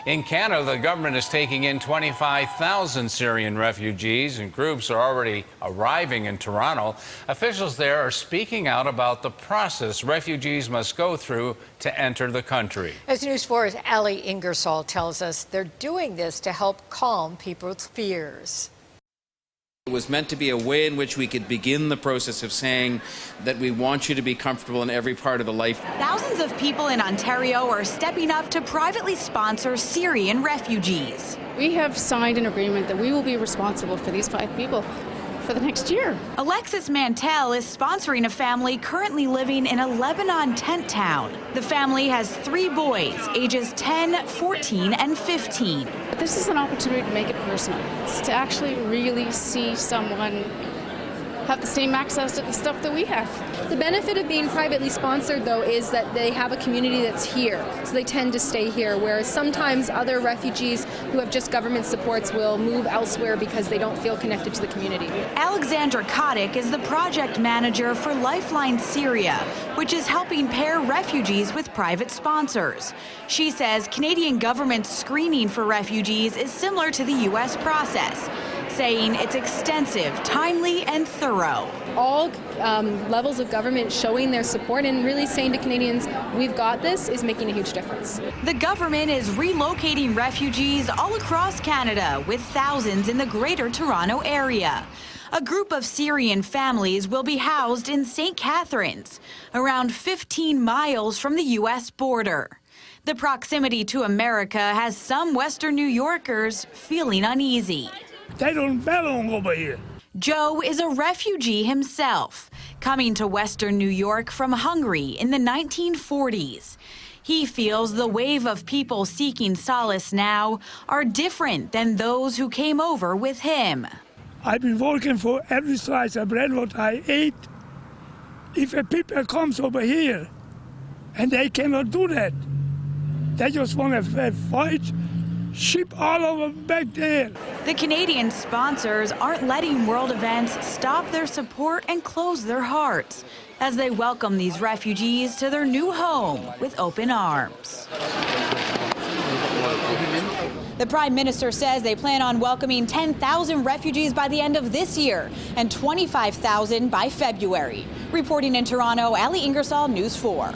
In Canada, the government is taking in 25,000 Syrian refugees, and groups are already arriving in Toronto. Officials there are speaking out about the process refugees must go through to enter the country. As News 4's Ali Ingersoll tells us, they're doing this to help calm people's fears. It was meant to be a way in which we could begin the process of saying that we want you to be comfortable in every part of the life. Thousands of people in Ontario are stepping up to privately sponsor Syrian refugees. We have signed an agreement that we will be responsible for these 5 people for the next year. Alexis Mantel is sponsoring a family currently living in a Lebanon tent town. The family has 3 boys, ages 10, 14, and 15. But this is an opportunity to make it personal. It's to actually really see someone have the same access to the stuff that we have. The benefit of being privately sponsored, though, is that they have a community that's here, so they tend to stay here, whereas sometimes other refugees who have just government supports will move elsewhere because they don't feel connected to the community. Alexandra Kotick is the project manager for Lifeline Syria, which is helping pair refugees with private sponsors. She says Canadian government screening for refugees is similar to the U.S. process, saying it's extensive, timely, and thorough. All levels of government showing their support and really saying to Canadians, we've got this, is making a huge difference. The government is relocating refugees all across Canada, with thousands in the Greater Toronto area. A group of Syrian families will be housed in St. Catharines, around 15 miles from the U.S. border. The proximity to America has some Western New Yorkers feeling uneasy. They don't belong over here. Joe is a refugee himself, coming to Western New York from Hungary in the 1940s. He feels the wave of people seeking solace now are different than those who came over with him. I've been working for every slice of bread what I ate. If a people comes over here and they cannot do that, they just want to fight, ship all over back there. The Canadian sponsors aren't letting world events stop their support and close their hearts as they welcome these refugees to their new home with open arms. The Prime Minister says they plan on welcoming 10,000 refugees by the end of this year and 25,000 by February. Reporting in Toronto, Ali Ingersoll, News 4.